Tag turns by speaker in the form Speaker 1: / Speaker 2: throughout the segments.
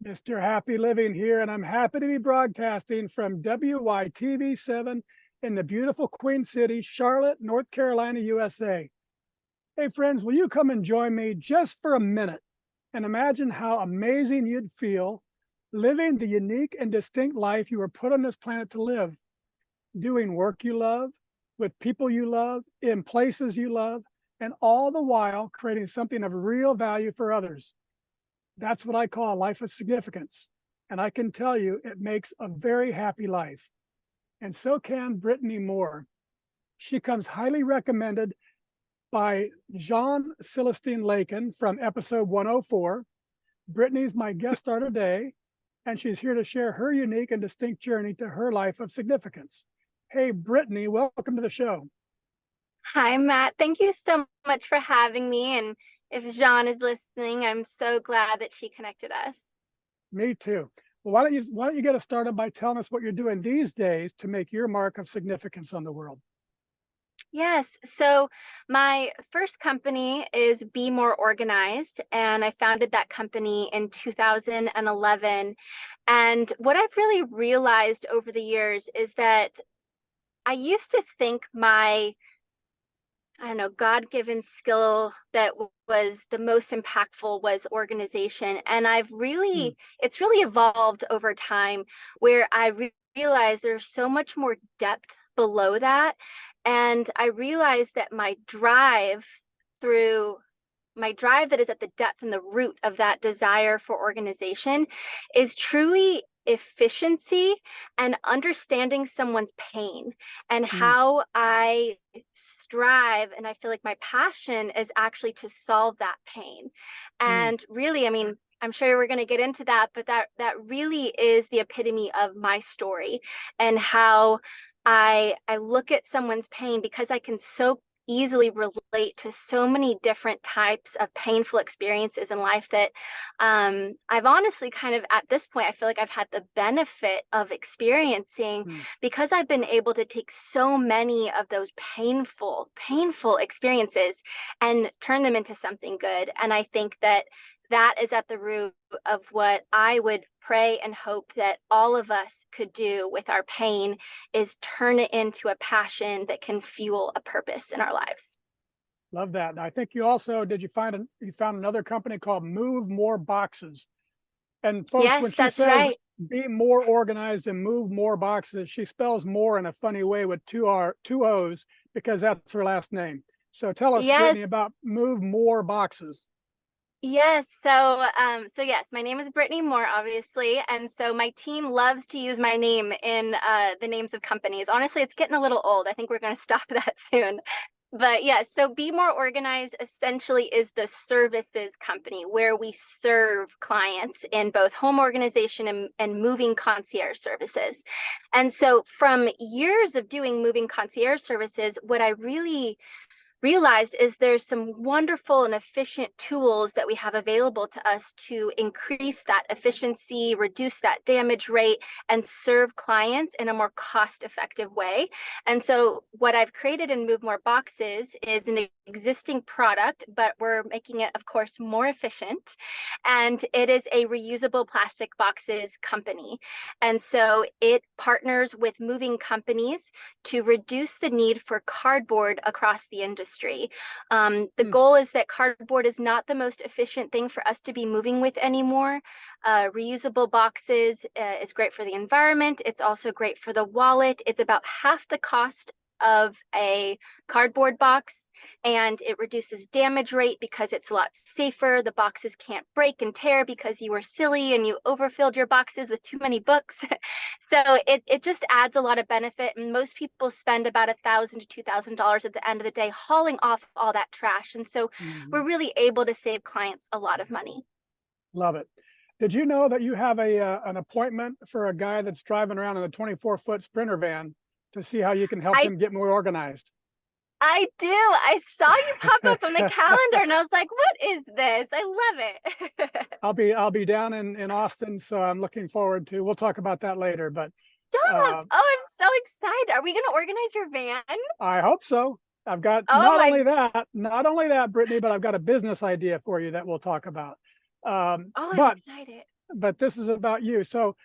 Speaker 1: Mr. Happy Living here, and I'm happy to be broadcasting from WYTV7 in the beautiful Queen City, Charlotte, North Carolina, USA. Hey friends, will you come and join me just for a minute and imagine how amazing you'd feel living the unique and distinct life you were put on this planet to live, doing work you love, with people you love, in places you love, and all the while creating something of real value for others. That's what I call a life of significance. And I can tell you, it makes a very happy life. And so can Brittany Moore. She comes highly recommended by Jean Celestine Lakin from episode 104. Brittany's my guest star today, and she's here to share her unique and distinct journey to her life of significance. Hey, Brittany, welcome to the show.
Speaker 2: Hi, Matt. Thank you so much for having me. And if Jean is listening, I'm so glad that she connected us.
Speaker 1: Me too. Well, why don't you get us started by telling us what you're doing these days to make your mark of significance on the world?
Speaker 2: Yes. So my first company is Be More Organized, and I founded that company in 2011. And what I've really realized over the years is that I used to think my God-given skill that was the most impactful was organization. And it's really evolved over time where I realized there's so much more depth below that. And I realized that my drive that is at the depth and the root of that desire for organization is truly efficiency and understanding someone's pain and how I strive. And I feel like my passion is actually to solve that pain. And really, I'm sure we're going to get into that, but that really is the epitome of my story and how I look at someone's pain because I can so easily relate to so many different types of painful experiences in life that I've honestly kind of at this point, I feel like I've had the benefit of experiencing because I've been able to take so many of those painful experiences and turn them into something good. And I think that is at the root of what I would pray and hope that all of us could do with our pain is turn it into a passion that can fuel a purpose in our lives.
Speaker 1: Love that. And I think you also, you found another company called Move More Boxes. And folks,
Speaker 2: Yes,
Speaker 1: when she
Speaker 2: that's
Speaker 1: says
Speaker 2: right.
Speaker 1: be more organized and move more boxes, she spells more in a funny way with two O's because that's her last name. So tell us,
Speaker 2: Yes.
Speaker 1: Brittany, about Move More Boxes.
Speaker 2: Yes. So yes, my name is Brittany Moore, obviously. And so my team loves to use my name in the names of companies. Honestly, it's getting a little old. I think we're going to stop that soon. But yeah, so Be More Organized essentially is the services company where we serve clients in both home organization and moving concierge services. And so from years of doing moving concierge services, what I really realized is there's some wonderful and efficient tools that we have available to us to increase that efficiency, reduce that damage rate, and serve clients in a more cost-effective way. And so what I've created in Move More Boxes is an existing product, but we're making it, of course, more efficient. And it is a reusable plastic boxes company. And so it partners with moving companies to reduce the need for cardboard across the industry. The goal is that cardboard is not the most efficient thing for us to be moving with anymore. Reusable boxes is great for the environment. It's also great for the wallet. It's about half the cost of a cardboard box, and it reduces damage rate because it's a lot safer. The boxes can't break and tear because you were silly and you overfilled your boxes with too many books. So it just adds a lot of benefit. And most people spend about $1,000 to $2,000 at the end of the day hauling off all that trash. And so we're really able to save clients a lot of money.
Speaker 1: Love it. Did you know that you have an appointment for a guy that's driving around in a 24-foot Sprinter van to see how you can help him get more organized?
Speaker 2: I do. I saw you pop up on the calendar and I was like, what is this? I love it.
Speaker 1: I'll be down in Austin, so I'm looking forward to, we'll talk about that later, but
Speaker 2: Stop. Oh, I'm so excited. Are we going to organize your van?
Speaker 1: I hope so. I've got
Speaker 2: Oh
Speaker 1: not only that, Brittany, but I've got a business idea for you that we'll talk about.
Speaker 2: I'm
Speaker 1: But
Speaker 2: excited.
Speaker 1: but this is about you. So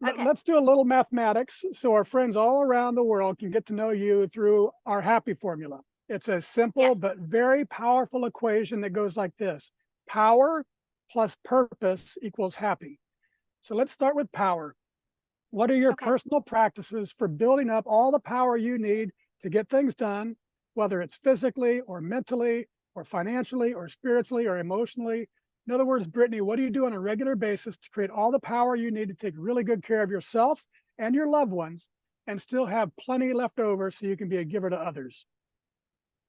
Speaker 2: Okay.
Speaker 1: let's do a little mathematics so our friends all around the world can get to know you through our happy formula. It's a simple
Speaker 2: Yes.
Speaker 1: but very powerful equation that goes like this: power plus purpose equals happy. So let's start with power. What are your
Speaker 2: Okay.
Speaker 1: personal practices for building up all the power you need to get things done, whether it's physically or mentally or financially or spiritually or emotionally? In other words, Brittany, what do you do on a regular basis to create all the power you need to take really good care of yourself and your loved ones and still have plenty left over so you can be a giver to others?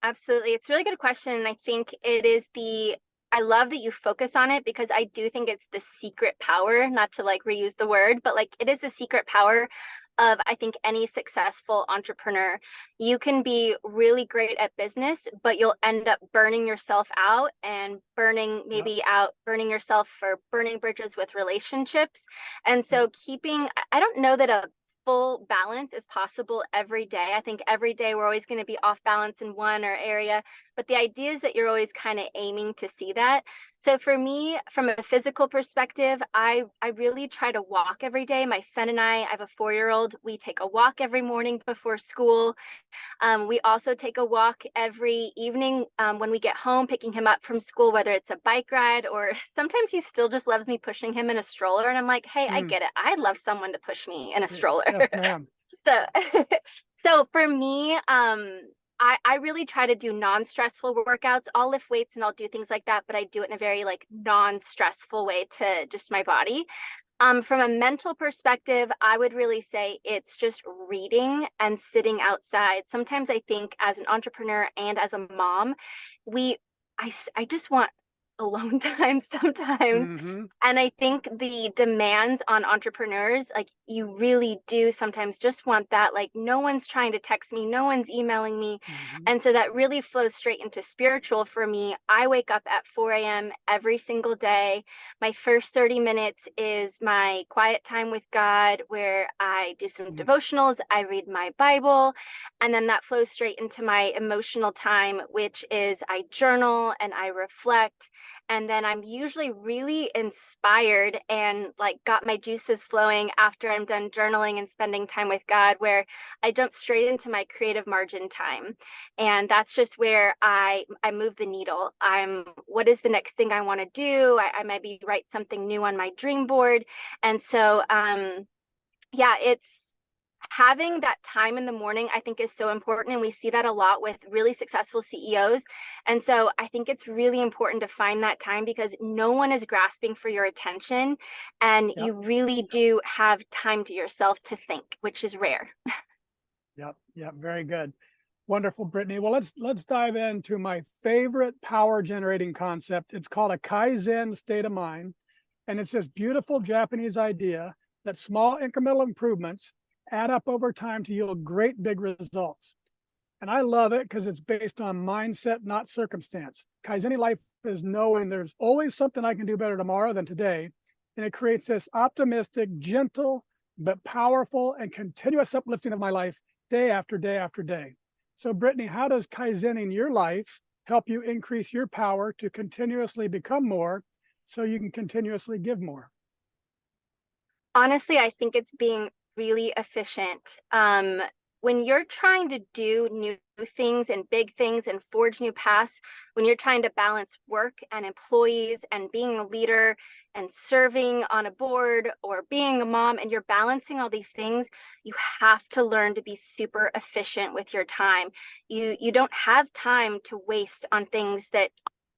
Speaker 2: Absolutely. It's a really good question. And I think it is I love that you focus on it because I do think it's the secret power, not to like reuse the word, but like it is the secret power of, I think, any successful entrepreneur. You can be really great at business, but you'll end up burning yourself out and
Speaker 1: Yep.
Speaker 2: burning yourself for burning bridges with relationships. And
Speaker 1: Yep.
Speaker 2: so I don't know that a full balance is possible every day. I think every day we're always going to be off balance in one or area, but the idea is that you're always kind of aiming to see that. So for me, from a physical perspective, I really try to walk every day. My son and I have a 4-year-old. We take a walk every morning before school. We also take a walk every evening when we get home, picking him up from school, whether it's a bike ride or sometimes he still just loves me pushing him in a stroller. And I'm like, hey, I
Speaker 1: Mm.
Speaker 2: get it. I'd love someone to push me in a stroller.
Speaker 1: Yes, ma'am.
Speaker 2: So, so for me, I really try to do non-stressful workouts. I'll lift weights and I'll do things like that, but I do it in a very like non-stressful way to just my body. From a mental perspective, I would really say it's just reading and sitting outside. Sometimes I think as an entrepreneur and as a mom, we, I just want alone time sometimes.
Speaker 1: Mm-hmm.
Speaker 2: And I think the demands on entrepreneurs, like you really do sometimes just want that. Like no one's trying to text me, no one's emailing me.
Speaker 1: Mm-hmm.
Speaker 2: And so that really flows straight into spiritual for me. I wake up at 4 a.m. every single day. My first 30 minutes is my quiet time with God, where I do some
Speaker 1: Mm-hmm.
Speaker 2: devotionals, I read my Bible, and then that flows straight into my emotional time, which is I journal and I reflect. And then I'm usually really inspired and like got my juices flowing after I'm done journaling and spending time with God, where I jump straight into my creative margin time. And that's just where I move the needle. What is the next thing I want to do? I maybe write something new on my dream board. And so yeah, it's having that time in the morning, I think, is so important. And we see that a lot with really successful CEOs. And so I think it's really important to find that time because no one is grasping for your attention. And
Speaker 1: Yep.
Speaker 2: you really do have time to yourself to think, which is rare.
Speaker 1: Yep. Yep. Very good. Wonderful, Brittany. Well, let's dive into my favorite power generating concept. It's called a Kaizen state of mind. And it's this beautiful Japanese idea that small incremental improvements add up over time to yield great big results. And I love it because it's based on mindset, not circumstance. Kaizen life is knowing there's always something I can do better tomorrow than today. And it creates this optimistic, gentle, but powerful and continuous uplifting of my life day after day after day. So, Brittany, how does Kaizening your life help you increase your power to continuously become more so you can continuously give more?
Speaker 2: Honestly, I think it's being really efficient. When you're trying to do new things and big things and forge new paths, when you're trying to balance work and employees and being a leader and serving on a board or being a mom, and you're balancing all these things, you have to learn to be super efficient with your time. You don't have time to waste on things that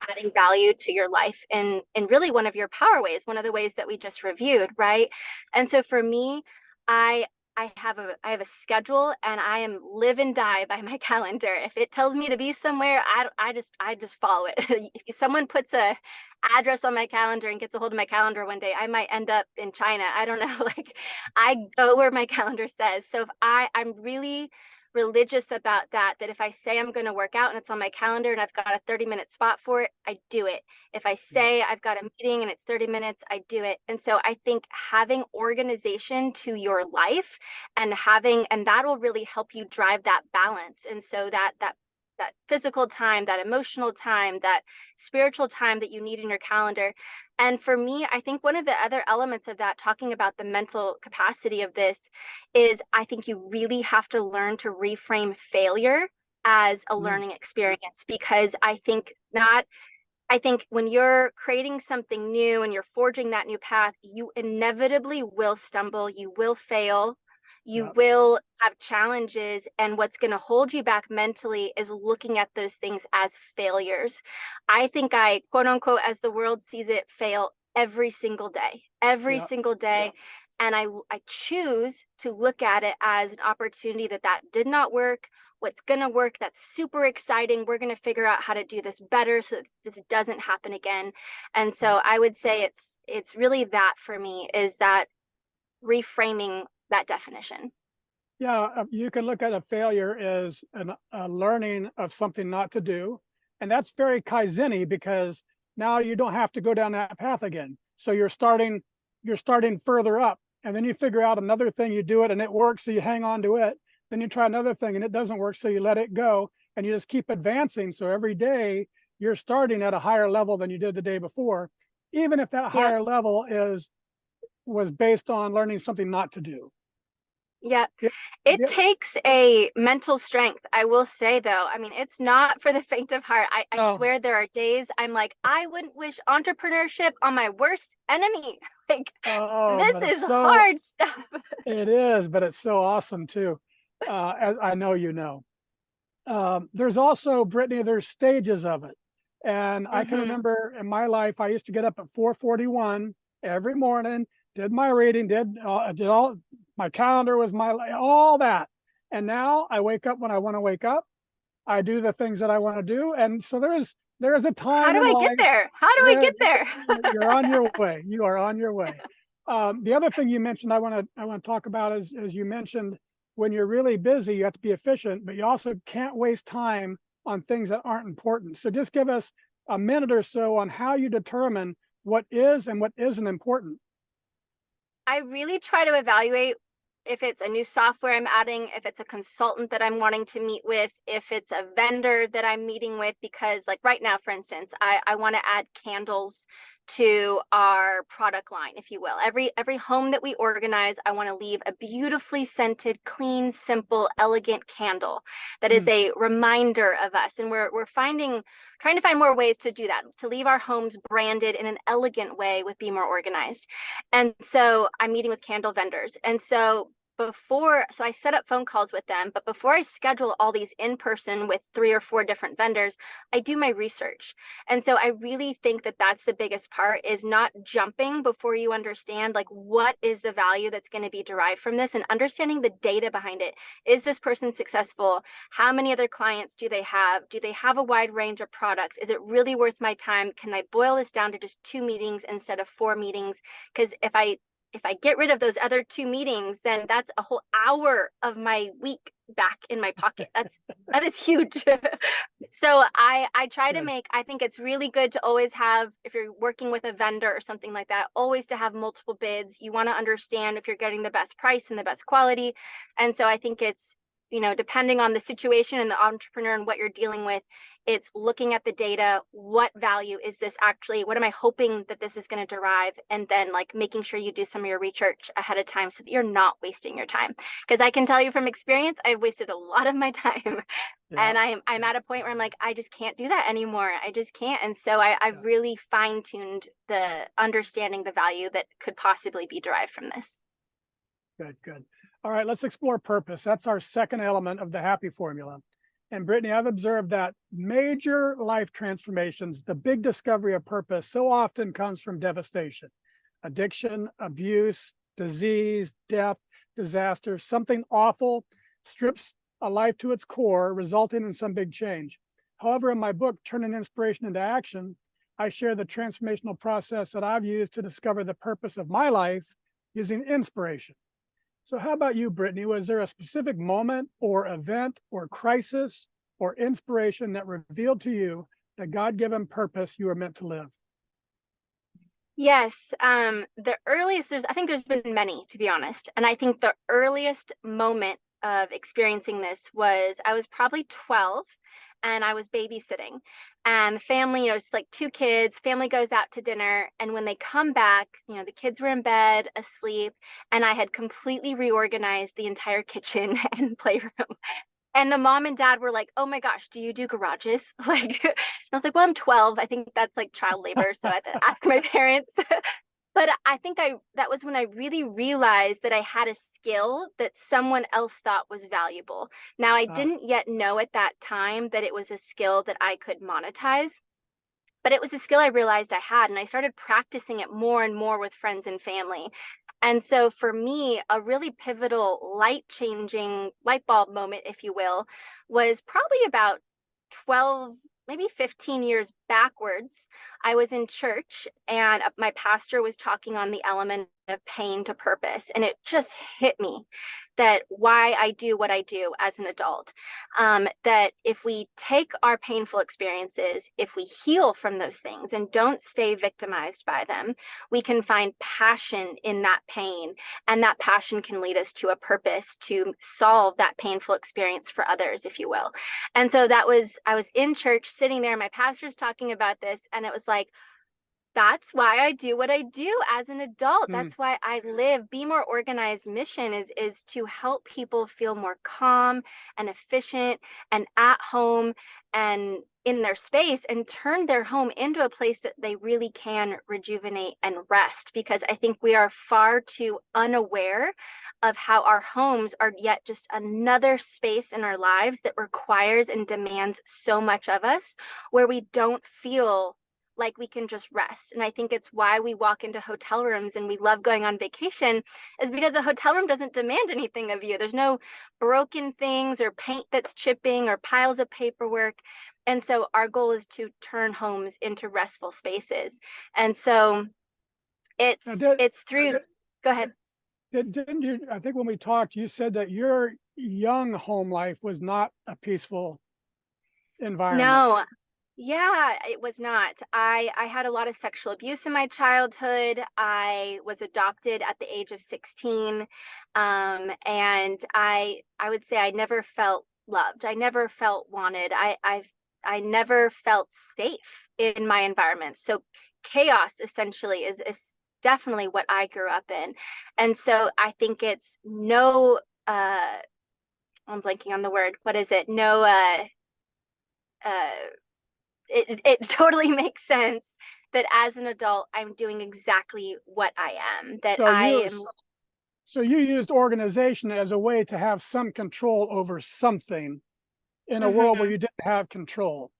Speaker 2: adding value to your life in really one of your power ways, one of the ways that we just reviewed, right? And so for me, I I have a schedule and I am live and die by my calendar. If it tells me to be somewhere, I just follow it. If someone puts a address on my calendar and gets a hold of my calendar one day, I might end up in China. I don't know. Like I go where my calendar says. So if I'm really religious about that, that if I say I'm going to work out and it's on my calendar and I've got a 30-minute spot for it, I do it. If I
Speaker 1: Yep.
Speaker 2: say I've got a meeting and it's 30 minutes, I do it. And so I think having organization to your life and that will really help you drive that balance. And so that physical time, that emotional time, that spiritual time that you need in your calendar. And for me, I think one of the other elements of that, talking about the mental capacity of this, is I think you really have to learn to reframe failure as a
Speaker 1: Mm,
Speaker 2: learning experience, because I think when you're creating something new and you're forging that new path, you inevitably will stumble, you will fail, you
Speaker 1: yeah,
Speaker 2: will have challenges. And what's going to hold you back mentally is looking at those things as failures. I think I, quote unquote, as the world sees it, fail every
Speaker 1: yeah,
Speaker 2: single day. And I choose to look at it as an opportunity that did not work. What's going to work, that's super exciting. We're going to figure out how to do this better so that this doesn't happen again. And
Speaker 1: yeah.
Speaker 2: so I would say it's really that for me, is that reframing that definition.
Speaker 1: Yeah, you can look at a failure as a learning of something not to do. And that's very Kaizen-y because now you don't have to go down that path again. So you're starting further up. And then you figure out another thing, you do it and it works, so you hang on to it. Then you try another thing and it doesn't work, so you let it go. And you just keep advancing. So every day you're starting at a higher level than you did the day before, even if that
Speaker 2: Yep.
Speaker 1: higher level was based on learning something not to do.
Speaker 2: Yep.
Speaker 1: Yeah,
Speaker 2: It
Speaker 1: yeah.
Speaker 2: takes a mental strength, I will say, though. I mean, it's not for the faint of heart. I
Speaker 1: No,
Speaker 2: swear there are days I'm like, I wouldn't wish entrepreneurship on my worst enemy. Like,
Speaker 1: oh,
Speaker 2: this
Speaker 1: but it's
Speaker 2: is
Speaker 1: so
Speaker 2: hard stuff.
Speaker 1: it is, but it's so awesome too. As I know you know. There's also, Brittany, there's stages of it. And I can
Speaker 2: Hmm.
Speaker 1: remember in my life, I used to get up at 4:41 every morning, did my reading, did all my calendar was all that. And now I wake up when I want to wake up. I do the things that I want to do. And so there is a
Speaker 2: How
Speaker 1: time
Speaker 2: do
Speaker 1: in
Speaker 2: I get
Speaker 1: life
Speaker 2: there? How do I
Speaker 1: that
Speaker 2: get there?
Speaker 1: you're on your way. You are on your way. The other thing you mentioned, I want to talk about is, as you mentioned, when you're really busy, you have to be efficient, but you also can't waste time on things that aren't important. So just give us a minute or so on how you determine what is and what isn't important.
Speaker 2: I really try to evaluate if it's a new software I'm adding, if it's a consultant that I'm wanting to meet with, if it's a vendor that I'm meeting with, because like right now, for instance, I want to add candles to our product line, if you will. Every home that we organize, I want to leave a beautifully scented, clean, simple, elegant candle that is
Speaker 1: Mm,
Speaker 2: a reminder of us. And we're trying to find more ways to do that, to leave our homes branded in an elegant way with Be More Organized. And so I'm meeting with candle vendors. And so I set up phone calls with them, but before I schedule all these in person with 3 or 4 different vendors, I do my research. And so I really think that that's the biggest part, is not jumping before you understand like what is the value that's going to be derived from this, and understanding the data behind it. Is this person successful? How many other clients do they have? Do they have a wide range of products? Is it really worth my time? Can I boil this down to just 2 meetings instead of 4 meetings? Because if I get rid of those other 2 meetings, then that's a whole hour of my week back in my pocket. That is huge. So I try to
Speaker 1: good.
Speaker 2: make, I think it's really good to always have, if you're working with a vendor or something like that, always to have multiple bids. You want to understand if you're getting the best price and the best quality. And so I think it's, depending on the situation and the entrepreneur and what you're dealing with, it's looking at the data. What value is this actually? What am I hoping that this is going to derive? And then like making sure you do some of your research ahead of time so that you're not wasting your time. Because I can tell you from experience, I've wasted a lot of my time.
Speaker 1: Yeah,
Speaker 2: And I'm
Speaker 1: yeah,
Speaker 2: at a point where I'm like, I just can't do that anymore. I just can't. And so I've
Speaker 1: yeah.
Speaker 2: really fine-tuned the understanding the value that could possibly be derived from this.
Speaker 1: Good, good. All right, let's explore purpose. That's our second element of the happy formula. And Brittany, I've observed that major life transformations, the big discovery of purpose, so often comes from devastation, addiction, abuse, disease, death, disaster. Something awful strips a life to its core, resulting in some big change. However, in my book, Turning Inspiration into Action, I share the transformational process that I've used to discover the purpose of my life using inspiration. So how about you, Brittany? Was there a specific moment or event or crisis or inspiration that revealed to you the God-given purpose you were meant to live?
Speaker 2: Yes, the earliest, I think there's been many, to be honest. And I think the earliest moment of experiencing this was I was probably 12, and I was babysitting. And the family, it's like two kids, family goes out to dinner. And when they come back, the kids were in bed, asleep, and I had completely reorganized the entire kitchen and playroom. And the mom and dad were like, "Oh my gosh, do you do garages?" Like, I was like, "Well, I'm 12. I think that's like child labor." So I had to ask my parents. But I think that was when I really realized that I had a skill that someone else thought was valuable. Now, I
Speaker 1: Ah,
Speaker 2: didn't yet know at that time that it was a skill that I could monetize, but it was a skill I realized I had, and I started practicing it more and more with friends and family. And so for me, a really pivotal light changing light bulb moment, if you will, was probably about 12, maybe 15 years backwards. I was in church and my pastor was talking on the element of pain to purpose. And it just hit me that why I do what I do as an adult. That if we take our painful experiences, if we heal from those things and don't stay victimized by them, we can find passion in that pain. And that passion can lead us to a purpose to solve that painful experience for others, if you will. And so I was in church sitting there, my pastor's talking about this, and it was like, that's why I do what I do as an adult.
Speaker 1: mm,
Speaker 2: That's why I live. Be More Organized mission is to help people feel more calm and efficient and at home and in their space, and turn their home into a place that they really can rejuvenate and rest, because I think we are far too unaware of how our homes are yet just another space in our lives that requires and demands so much of us, where we don't feel like we can just rest. And I think it's why we walk into hotel rooms and we love going on vacation, is because a hotel room doesn't demand anything of you. There's no broken things or paint that's chipping or piles of paperwork. And so our goal is to turn homes into restful spaces. And so it's
Speaker 1: now did,
Speaker 2: it's through.
Speaker 1: did,
Speaker 2: Go ahead.
Speaker 1: didn't you, I think when we talked, you said that your young home life was not a peaceful environment.
Speaker 2: No, yeah, it was not. I had a lot of sexual abuse in my childhood. I was adopted at the age of 16. And I would say I never felt loved. I never felt wanted. I never felt safe in my environment. So chaos essentially is definitely what I grew up in. And so I think it's no I'm blanking on the word. What is it? No uh it totally makes sense that as an adult, I'm doing exactly what I am, that
Speaker 1: So
Speaker 2: I
Speaker 1: you,
Speaker 2: am.
Speaker 1: so you used organization as a way to have some control over something in a world where
Speaker 2: Mhm.
Speaker 1: you didn't have control.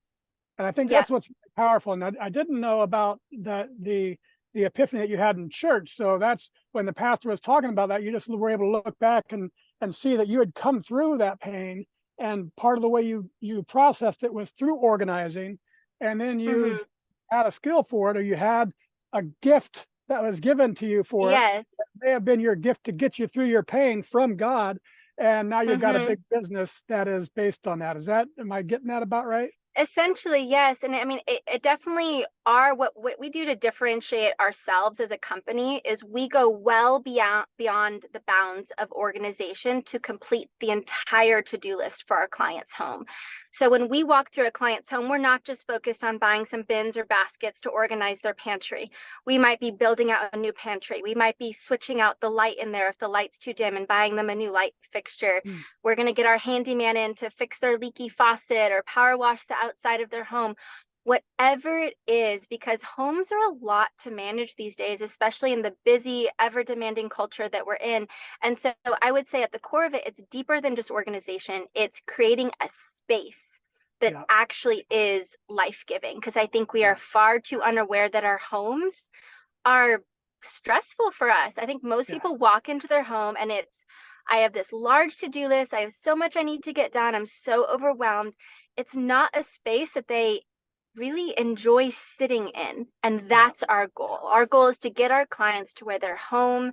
Speaker 1: And I think
Speaker 2: Yeah.
Speaker 1: that's what's powerful. And I didn't know about the epiphany that you had in church. So that's when the pastor was talking about that, you just were able to look back and see that you had come through that pain. And part of the way you processed it was through organizing. And then you
Speaker 2: Mhm.
Speaker 1: had a skill for it, or you had a gift that was given to you for it.
Speaker 2: Yes.
Speaker 1: It may have been your gift to get you through your pain from God. And now you've got a
Speaker 2: Mhm.
Speaker 1: big business that is based on that. Am I getting that about right?
Speaker 2: Essentially, yes. And I mean, it definitely are what we do to differentiate ourselves as a company is we go well beyond the bounds of organization to complete the entire to-do list for our client's home. So when we walk through a client's home, we're not just focused on buying some bins or baskets to organize their pantry. We might be building out a new pantry. We might be switching out the light in there if the light's too dim and buying them a new light fixture.
Speaker 1: Mm,
Speaker 2: We're going to get our handyman in to fix their leaky faucet or power wash the outside of their home. Whatever it is, because homes are a lot to manage these days, especially in the busy, ever demanding culture that we're in. And so I would say at the core of it, it's deeper than just organization. It's creating a space that
Speaker 1: yeah,
Speaker 2: actually is life giving. Because I think we are
Speaker 1: yeah,
Speaker 2: far too unaware that our homes are stressful for us. I think most
Speaker 1: yeah,
Speaker 2: people walk into their home and I have this large to-do list. I have so much I need to get done. I'm so overwhelmed. It's not a space that they really enjoy sitting in. And
Speaker 1: yeah,
Speaker 2: that's our goal. Our goal is to get our clients to where their home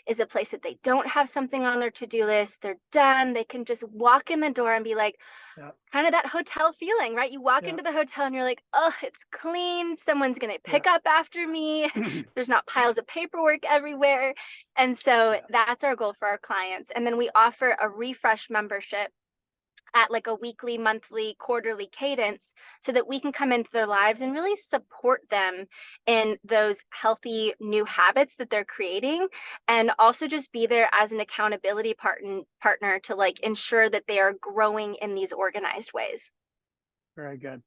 Speaker 2: is a place that they don't have something on their to-do list. They're done. They can just walk in the door and be like,
Speaker 1: yeah,
Speaker 2: kind of that hotel feeling, right? You walk
Speaker 1: yeah,
Speaker 2: into the hotel and you're like, oh, it's clean. Someone's going to
Speaker 1: yeah.
Speaker 2: pick up after me. There's not piles of paperwork everywhere. And so
Speaker 1: Yeah.
Speaker 2: that's our goal for our clients. And then we offer a refresh membership at like a weekly, monthly, quarterly cadence so that we can come into their lives and really support them in those healthy new habits that they're creating, and also just be there as an accountability partner to like ensure that they are growing in these organized ways.
Speaker 1: Very good.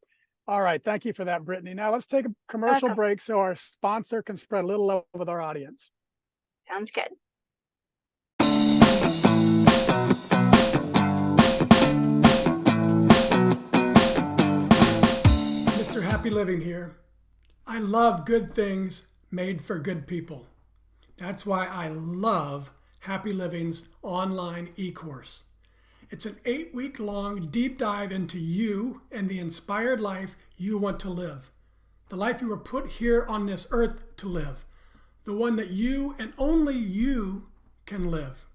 Speaker 1: All right. Thank you for that, Brittany. Now let's take a commercial
Speaker 2: Welcome.
Speaker 1: break so our sponsor can spread a little love with our audience.
Speaker 2: Sounds good.
Speaker 1: Mr. Happy Living here. I love good things made for good people. That's why I love Happy Living's online e-course. It's an 8-week-long deep dive into you and the inspired life you want to live. The life you were put here on this earth to live. The one that you and only you can live.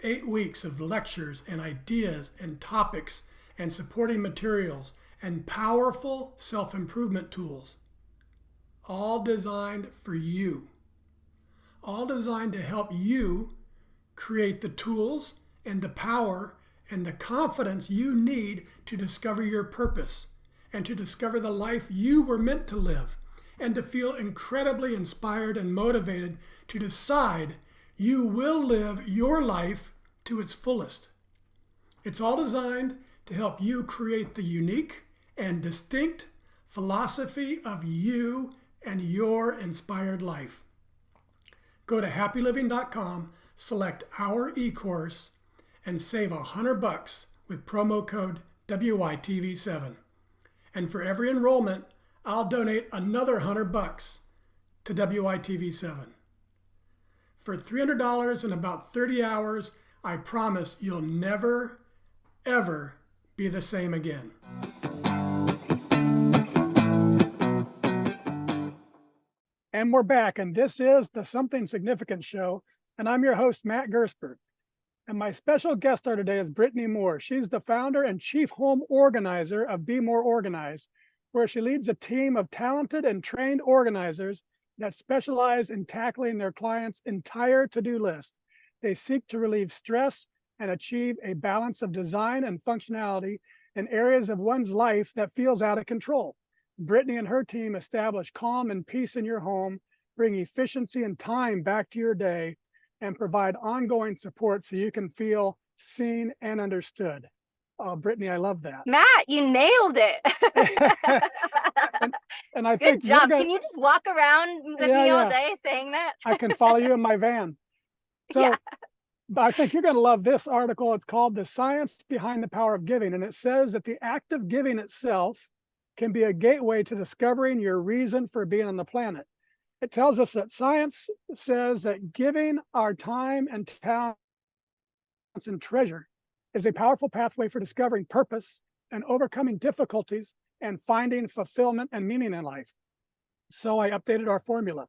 Speaker 1: 8 weeks of lectures and ideas and topics and supporting materials and powerful self-improvement tools. All designed for you. All designed to help you create the tools and the power and the confidence you need to discover your purpose and to discover the life you were meant to live and to feel incredibly inspired and motivated to decide you will live your life to its fullest. It's all designed to help you create the unique and distinct philosophy of you and your inspired life. Go to happyliving.com, select our e-course, and save $100 with promo code WYTV7. And for every enrollment, I'll donate another $100 to WYTV7. For $300 and about 30 hours, I promise you'll never, ever be the same again. And we're back, and this is the Something Significant Show, and I'm your host, Matt Gersberg. And my special guest star today is Brittany Moore. She's the founder and chief home organizer of Be More Organized, where she leads a team of talented and trained organizers that specialize in tackling their clients' entire to-do list. They seek to relieve stress and achieve a balance of design and functionality in areas of one's life that feels out of control. Brittany and her team establish calm and peace in your home, bring efficiency and time back to your day, and provide ongoing support so you can feel seen and understood. Oh, Brittany, I love that.
Speaker 2: Matt, you nailed it.
Speaker 1: and I
Speaker 2: Good
Speaker 1: think
Speaker 2: job. Can you just walk around with me all day saying that?
Speaker 1: I can follow you in my van. So
Speaker 2: yeah.
Speaker 1: I think you're going to love this article. It's called The Science Behind the Power of Giving. And it says that the act of giving itself can be a gateway to discovering your reason for being on the planet. It tells us that science says that giving our time and talents and treasure is a powerful pathway for discovering purpose and overcoming difficulties and finding fulfillment and meaning in life. So I updated our formula.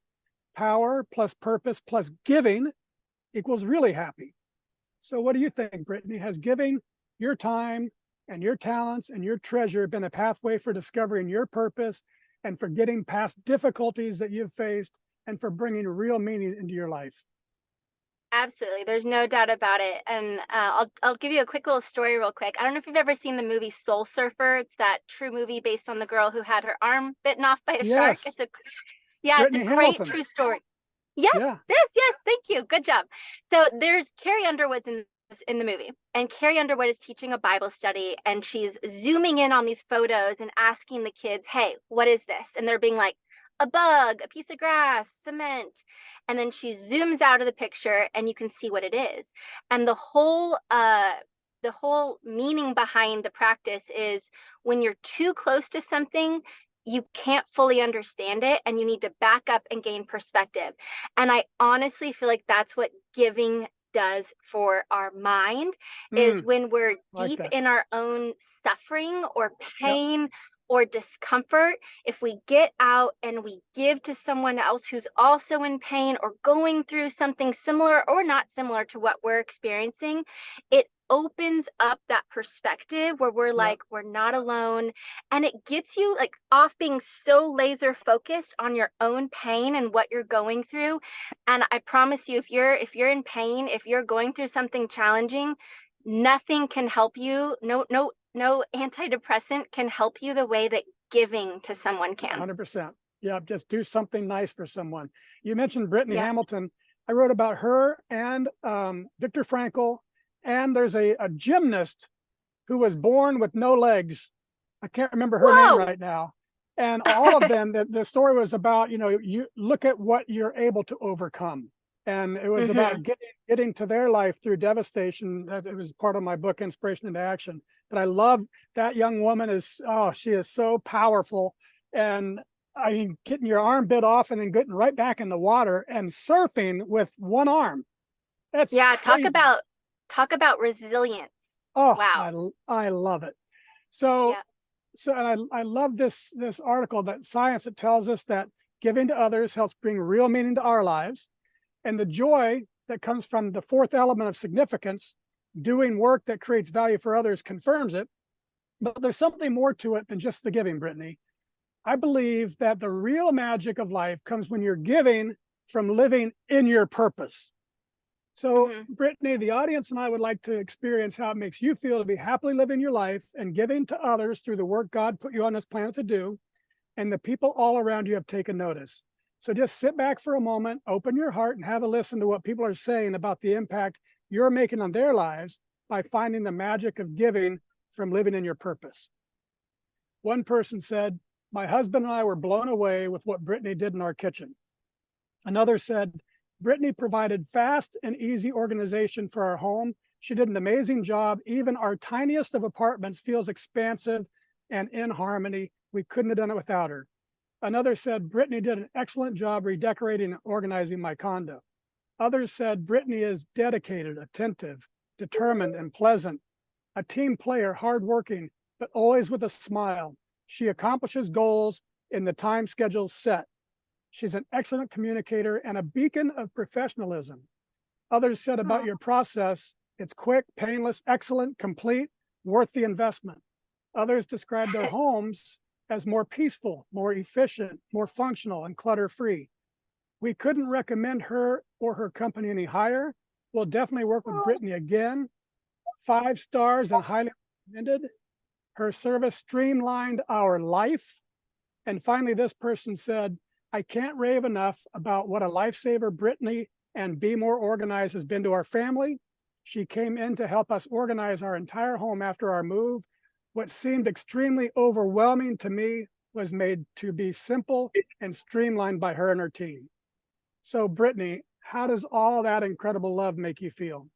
Speaker 1: Power plus purpose plus giving equals really happy. So what do you think, Brittany? Has giving your time and your talents and your treasure been a pathway for discovering your purpose and for getting past difficulties that you've faced and for bringing real meaning into your life?
Speaker 2: Absolutely. There's no doubt about it. And I'll give you a quick little story real quick. I don't know if you've ever seen the movie Soul Surfer. It's that true movie based on the girl who had her arm bitten off by a shark. It's a
Speaker 1: Brittany
Speaker 2: great
Speaker 1: Hamilton.
Speaker 2: true story. Yes, thank you. Good job. So there's Carrie Underwood's in the movie, and Carrie Underwood is teaching a Bible study, and she's zooming in on these photos and asking the kids, hey, what is this? And they're being like, a bug, a piece of grass, cement. And then she zooms out of the picture and you can see what it is. And the whole meaning behind the practice is when you're too close to something, you can't fully understand it and you need to back up and gain perspective. And I honestly feel like that's what giving does for our mind is when we're deep in our own suffering or pain or discomfort, if we get out and we give to someone else who's also in pain or going through something similar or not similar to what we're experiencing, it opens up that perspective where we're like, we're not alone. And it gets you like off being so laser focused on your own pain and what you're going through. And I promise you, if you're in pain, if you're going through something challenging, nothing can help you. No antidepressant can help you the way that giving to someone can.
Speaker 1: 100%. Yeah, just do something nice for someone. You mentioned Brittany
Speaker 2: Yeah.
Speaker 1: Hamilton. I wrote about her and Viktor Frankl, and there's a gymnast who was born with no legs. I can't remember her name
Speaker 2: Whoa.
Speaker 1: right now. And all of them, the story was about, you look at what you're able to overcome. And it was about getting to their life through devastation. It was part of my book, Inspiration into Action. But I love that young woman she is so powerful. And I mean, getting your arm bit off and then getting right back in the water and surfing with one arm. That's
Speaker 2: Yeah,
Speaker 1: crazy.
Speaker 2: talk about resilience.
Speaker 1: Oh,
Speaker 2: Wow.
Speaker 1: I love it. So,
Speaker 2: Yeah.
Speaker 1: and I love this article that science that tells us that giving to others helps bring real meaning to our lives, and the joy that comes from the fourth element of significance, doing work that creates value for others, confirms it. But there's something more to it than just the giving, Brittany. I believe that the real magic of life comes when you're giving from living in your purpose. So, Brittany, the audience and I would like to experience how it makes you feel to be happily living your life and giving to others through the work God put you on this planet to do, and the people all around you have taken notice. So just sit back for a moment, open your heart, and have a listen to what people are saying about the impact you're making on their lives by finding the magic of giving from living in your purpose. One person said, "My husband and I were blown away with what Brittany did in our kitchen." Another said, "Brittany provided fast and easy organization for our home. She did an amazing job. Even our tiniest of apartments feels expansive and in harmony. We couldn't have done it without her." Another said, "Brittany did an excellent job redecorating and organizing my condo." Others said, "Brittany is dedicated, attentive, determined, and pleasant. A team player, hardworking, but always with a smile. She accomplishes goals in the time schedules set. She's an excellent communicator and a beacon of professionalism." Others said about your process, "It's quick, painless, excellent, complete, worth the investment." Others described their homes as more peaceful, more efficient, more functional, and clutter-free. "We couldn't recommend her or her company any higher. We'll definitely work with Brittany again. 5 stars and highly recommended. Her service streamlined our life." And finally, this person said, "I can't rave enough about what a lifesaver Brittany and Be More Organized has been to our family. She came in to help us organize our entire home after our move. What seemed extremely overwhelming to me was made to be simple and streamlined by her and her team." So, Brittany, how does all that incredible love make you feel?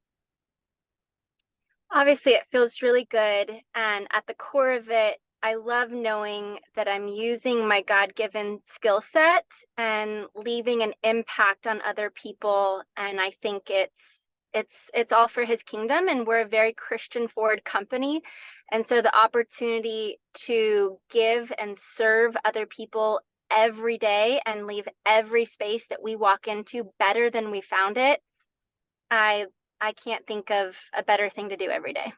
Speaker 2: Obviously, it feels really good. And at the core of it, I love knowing that I'm using my God-given skill set and leaving an impact on other people. And I think it's all for his kingdom, and we're a very Christian forward company. And so the opportunity to give and serve other people every day and leave every space that we walk into better than we found it, I can't think of a better thing to do every day.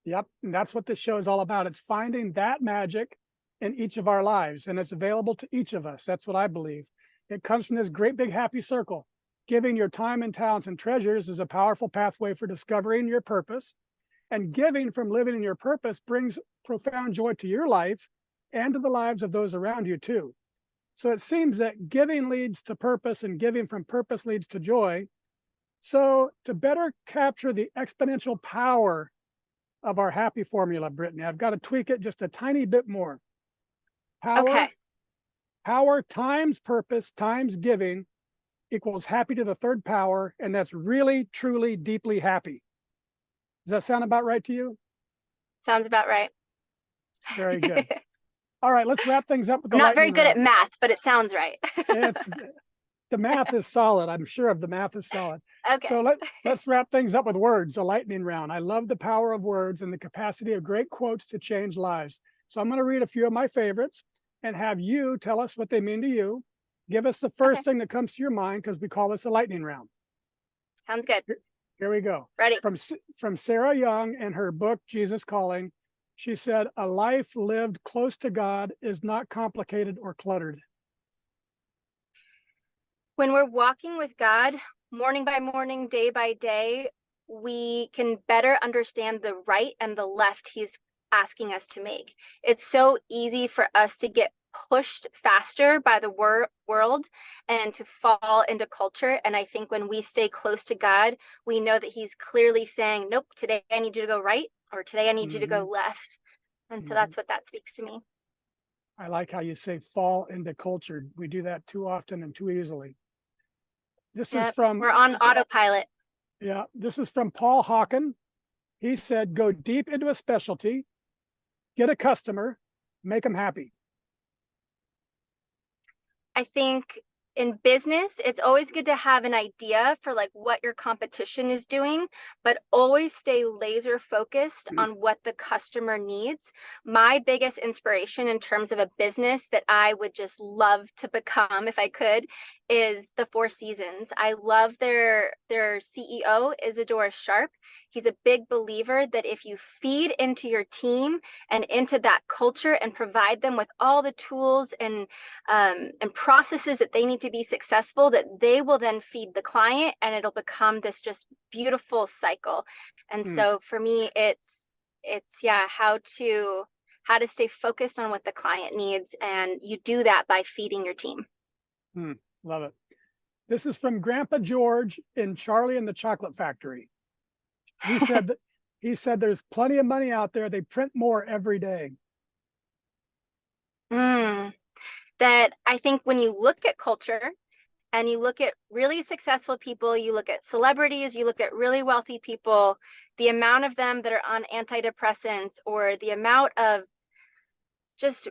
Speaker 1: Yep, and that's what this show is all about. It's finding that magic in each of our lives, and it's available to each of us. That's what I believe. It comes from this great big happy circle. Giving your time and talents and treasures is a powerful pathway for discovering your purpose, and giving from living in your purpose brings profound joy to your life and to the lives of those around you too. So it seems that giving leads to purpose and giving from purpose leads to joy. So to better capture the exponential power of our happy formula, Brittany, I've got to tweak it just a tiny bit more.
Speaker 2: Okay.
Speaker 1: Power times purpose times giving equals happy to the third power, and that's really, truly, deeply happy. Does that sound about right to you?
Speaker 2: Sounds about right.
Speaker 1: Very good. All right, let's wrap things up with the
Speaker 2: Not very
Speaker 1: lightning
Speaker 2: good at
Speaker 1: round.
Speaker 2: math, but it sounds right.
Speaker 1: The math is solid. I'm sure of the math is solid.
Speaker 2: Okay.
Speaker 1: So let's wrap things up with words, a lightning round. I love the power of words and the capacity of great quotes to change lives. So I'm going to read a few of my favorites and have you tell us what they mean to you. Give us the first thing that comes to your mind, because we call this a lightning round.
Speaker 2: Sounds good.
Speaker 1: Here we go.
Speaker 2: Ready.
Speaker 1: From Sarah Young in her book, Jesus Calling, she said, "A life lived close to God is not complicated or cluttered."
Speaker 2: When we're walking with God, morning by morning, day by day, we can better understand the right and the left he's asking us to make. It's so easy for us to get pushed faster by the world and to fall into culture. And I think when we stay close to God, we know that he's clearly saying, nope, today I need you to go right, or today I need you to
Speaker 1: Hmm.
Speaker 2: go left. And so
Speaker 1: Hmm.
Speaker 2: that's what that speaks to me.
Speaker 1: I like how you say fall into culture. We do that too often and too easily. This is
Speaker 2: Yep.
Speaker 1: from,
Speaker 2: We're on autopilot.
Speaker 1: yeah, this is from Paul Hawken. He said, go deep into a specialty, get a customer, make them happy.
Speaker 2: I think in business, it's always good to have an idea for like what your competition is doing, but always stay laser focused on what the customer needs. My biggest inspiration in terms of a business that I would just love to become if I could is the Four Seasons. I love their CEO, Isadora Sharp. He's a big believer that if you feed into your team and into that culture and provide them with all the tools and processes that they need to be successful, that they will then feed the client, and it'll become this just beautiful cycle. And
Speaker 1: Hmm.
Speaker 2: so for me, it's yeah, how to stay focused on what the client needs, and you do that by feeding your team.
Speaker 1: Hmm. Love it. This is from Grandpa George in Charlie and the Chocolate Factory. He said that there's plenty of money out there. They print more every day.
Speaker 2: Mm. That I think when you look at culture and you look at really successful people, you look at celebrities, you look at really wealthy people, the amount of them that are on antidepressants, or the amount of just,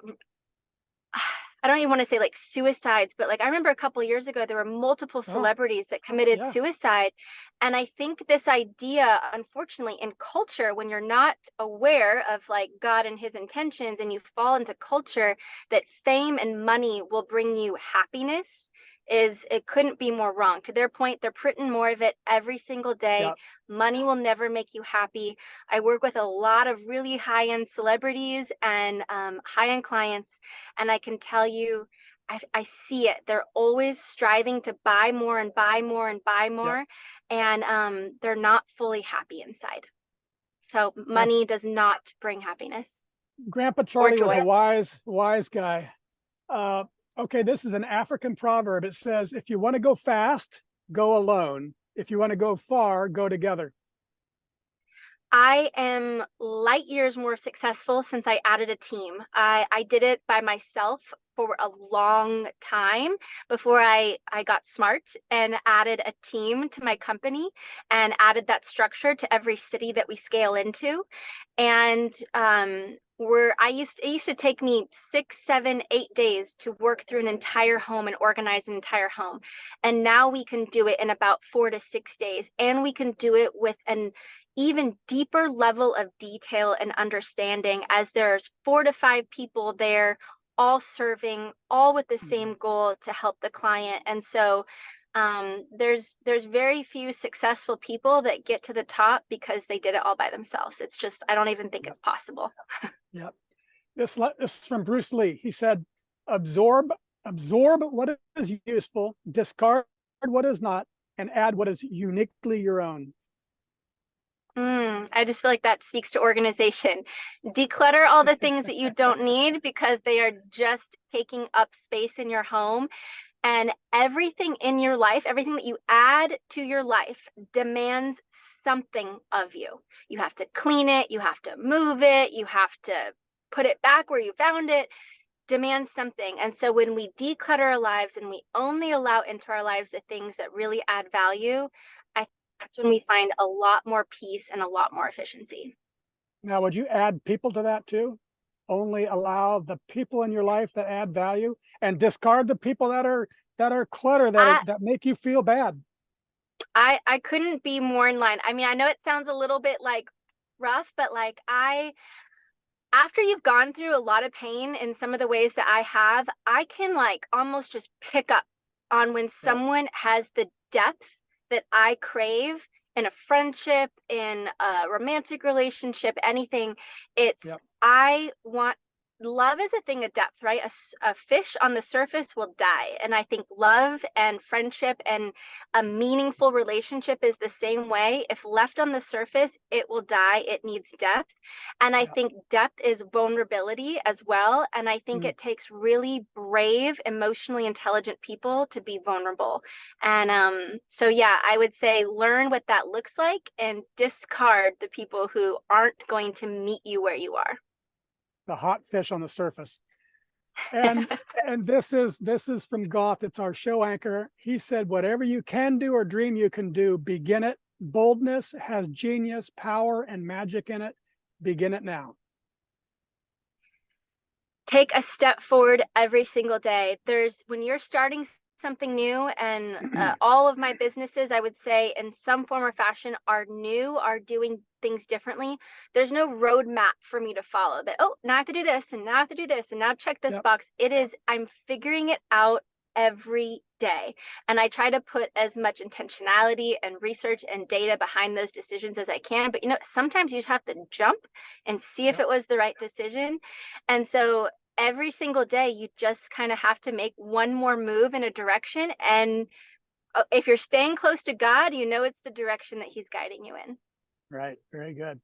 Speaker 2: I don't even want to say like suicides, but like I remember a couple of years ago, there were multiple
Speaker 1: Oh,
Speaker 2: celebrities that committed
Speaker 1: yeah.
Speaker 2: suicide. And I think this idea, unfortunately, in culture, when you're not aware of like God and his intentions and you fall into culture, that fame and money will bring you happiness, is it couldn't be more wrong. To their point, they're printing more of it every single day.
Speaker 1: Yeah.
Speaker 2: Money will never make you happy. I work with a lot of really high-end celebrities and high-end clients, and I can tell you, I see it. They're always striving to buy more and buy more and buy
Speaker 1: Yep.
Speaker 2: more, and they're not fully happy inside. So
Speaker 1: Grandpa,
Speaker 2: money does not bring happiness
Speaker 1: Grandpa
Speaker 2: or
Speaker 1: Charlie was
Speaker 2: joy.
Speaker 1: a wise guy. Uh, okay, this is an African proverb. It says, if you want to go fast, go alone. If you want to go far, go together.
Speaker 2: I am light years more successful since I added a team. I did it by myself for a long time before I got smart and added a team to my company and added that structure to every city that we scale into. And it used to take me 6, 7, 8 days to work through an entire home and organize an entire home. And now we can do it in about 4 to 6 days. And we can do it with an even deeper level of detail and understanding, as there's 4 to 5 people there, all serving, all with the
Speaker 1: Mhm.
Speaker 2: same goal to help the client. And so there's very few successful people that get to the top because they did it all by themselves. It's just, I don't even think
Speaker 1: Yep.
Speaker 2: it's possible.
Speaker 1: Yep. This is from Bruce Lee. He said, absorb what is useful, discard what is not, and add what is uniquely your own.
Speaker 2: I just feel like that speaks to organization. Declutter all the things that you don't need because they are just taking up space in your home. And everything in your life, everything that you add to your life demands something of you. You have to clean it, you have to move it, you have to put it back where you found it, demands something. And so when we declutter our lives and we only allow into our lives the things that really add value, I think that's when we find a lot more peace and a lot more efficiency.
Speaker 1: Now, would you add people to that too? Only allow the people in your life that add value, and discard the people that are clutter,
Speaker 2: I
Speaker 1: that make you feel bad.
Speaker 2: I couldn't be more in line. I mean, I know it sounds a little bit like rough, but like after you've gone through a lot of pain in some of the ways that I have, I can like almost just pick up on when
Speaker 1: Yep.
Speaker 2: someone has the depth that I crave in a friendship, in a romantic relationship, anything. It's,
Speaker 1: Yep.
Speaker 2: I want love is a thing of depth, right? A fish on the surface will die. And I think love and friendship and a meaningful relationship is the same way. If left on the surface, it will die. It needs depth. And I
Speaker 1: Yeah.
Speaker 2: think depth is vulnerability as well. And I think
Speaker 1: Mm.
Speaker 2: it takes really brave, emotionally intelligent people to be vulnerable. And so, yeah, I would say learn what that looks like and discard the people who aren't going to meet you where you are.
Speaker 1: The hot fish on the surface. And this is from Goth. It's our show anchor. He said, whatever you can do or dream you can do, begin it. Boldness has genius, power, and magic in it. Begin it now.
Speaker 2: Take a step forward every single day. When you're starting something new, and all of my businesses, I would say, in some form or fashion, are new, are doing things differently. There's no roadmap for me to follow that, oh, now I have to do this, and now I have to do this, and now check this
Speaker 1: Yep.
Speaker 2: box. I'm figuring it out every day. And I try to put as much intentionality and research and data behind those decisions as I can. But sometimes you just have to jump and see if
Speaker 1: Yep.
Speaker 2: it was the right decision. And so every single day, you just kind of have to make one more move in a direction. And if you're staying close to God, it's the direction that He's guiding you in.
Speaker 1: Right. Very good.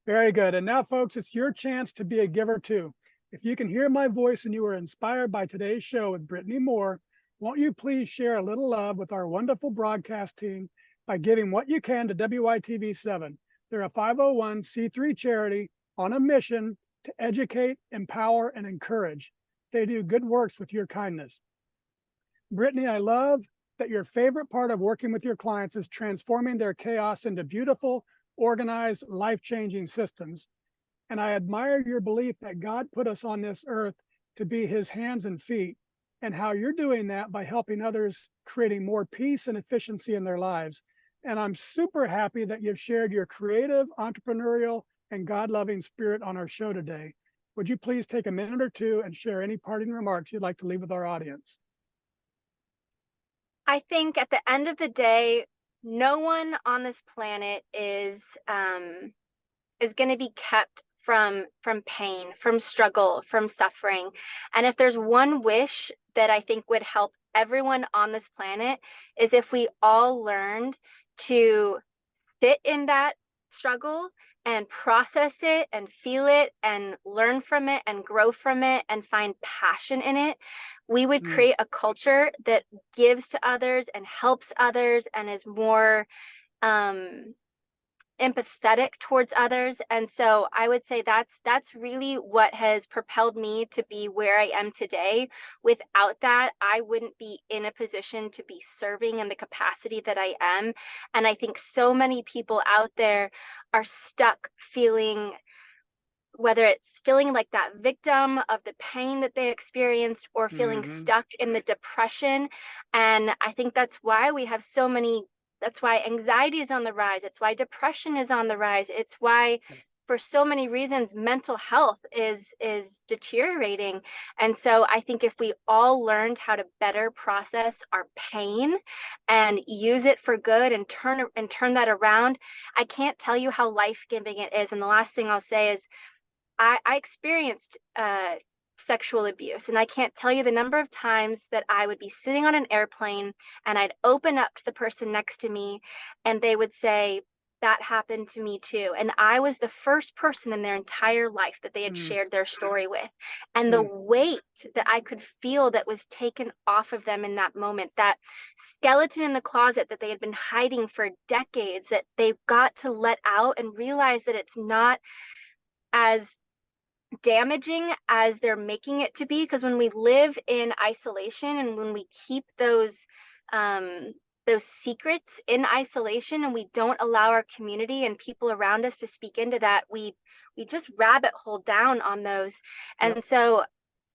Speaker 1: Very good. And now, folks, it's your chance to be a giver too. If you can hear my voice and you were inspired by today's show with Brittany Moore, won't you please share a little love with our wonderful broadcast team by giving what you can to WITV7? They're a 501c3 charity on a mission to educate, empower, and encourage. They do good works with your kindness. Brittany, I love that your favorite part of working with your clients is transforming their chaos into beautiful, organized, life-changing systems. And I admire your belief that God put us on this earth to be His hands and feet, and how you're doing that by helping others, creating more peace and efficiency in their lives. And I'm super happy that you've shared your creative, entrepreneurial, and God-loving spirit on our show today. Would you please take a minute or two and share any parting remarks you'd like to leave with our audience?
Speaker 2: I think at the end of the day, no one on this planet is going to be kept from pain, from struggle, from suffering. And if there's one wish that I think would help everyone on this planet, is if we all learned to sit in that struggle and process it and feel it and learn from it and grow from it and find passion in it, we would create a culture that gives to others and helps others and is more empathetic towards others. And so I would say that's really what has propelled me to be where I am today. Without that, I wouldn't be in a position to be serving in the capacity that I am. And I think so many people out there are stuck feeling, whether it's feeling like that victim of the pain that they experienced or feeling stuck in the depression. And I think that's why that's why anxiety is on the rise. It's why depression is on the rise. It's why, for so many reasons, mental health is deteriorating. And so I think if we all learned how to better process our pain and use it for good and turn that around, I can't tell you how life-giving it is. And the last thing I'll say is, I experienced sexual abuse, and I can't tell you the number of times that I would be sitting on an airplane and I'd open up to the person next to me and they would say, that happened to me too. And I was the first person in their entire life that they had shared their story with. And the weight that I could feel that was taken off of them in that moment, that skeleton in the closet that they had been hiding for decades, that they've got to let out and realize that it's not as damaging as they're making it to be. Because when we live in isolation and when we keep those secrets in isolation and we don't allow our community and people around us to speak into that, we just rabbit hole down on those. And so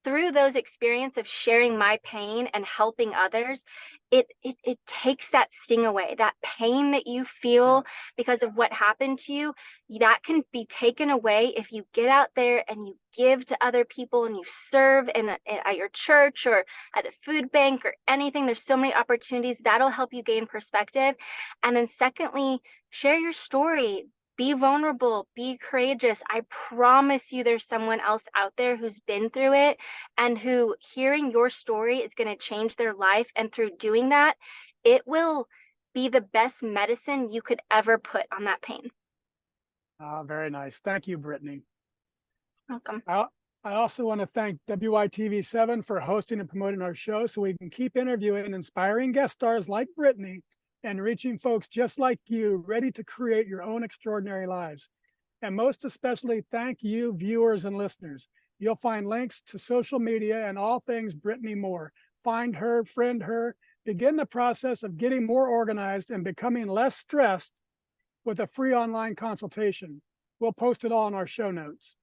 Speaker 2: through those experiences of sharing my pain and helping others, it takes that sting away, that pain that you feel because of what happened to you. That can be taken away if you get out there and you give to other people and you serve at your church or at a food bank or anything. There's so many opportunities that'll help you gain perspective. And then secondly, share your story. Be vulnerable, be courageous. I promise you there's someone else out there who's been through it and who hearing your story is going to change their life. And through doing that, it will be the best medicine you could ever put on that pain.
Speaker 1: Very nice. Thank you, Brittany.
Speaker 2: Welcome.
Speaker 1: I also want to thank WITV7 for hosting and promoting our show so we can keep interviewing inspiring guest stars like Brittany and reaching folks just like you, ready to create your own extraordinary lives. And most especially, thank you, viewers and listeners. You'll find links to social media and all things Brittany Moore. Find her, friend her, begin the process of getting more organized and becoming less stressed with a free online consultation. We'll post it all in our show notes.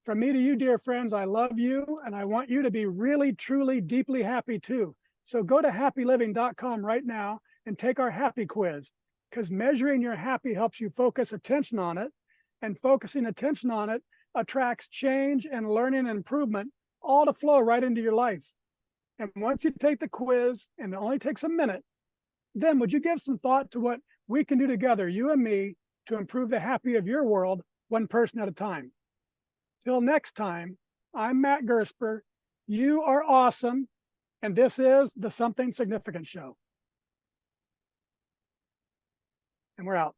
Speaker 1: From me to you, dear friends, I love you, and I want you to be really, truly, deeply happy too. So go to happyliving.com right now and take our happy quiz, because measuring your happy helps you focus attention on it, and focusing attention on it attracts change and learning and improvement, all to flow right into your life. And once you take the quiz, and it only takes a minute, then would you give some thought to what we can do together, you and me, to improve the happy of your world, one person at a time. Till next time, I'm Matt Gersper. You are awesome. And this is the Something Significant Show. And we're out.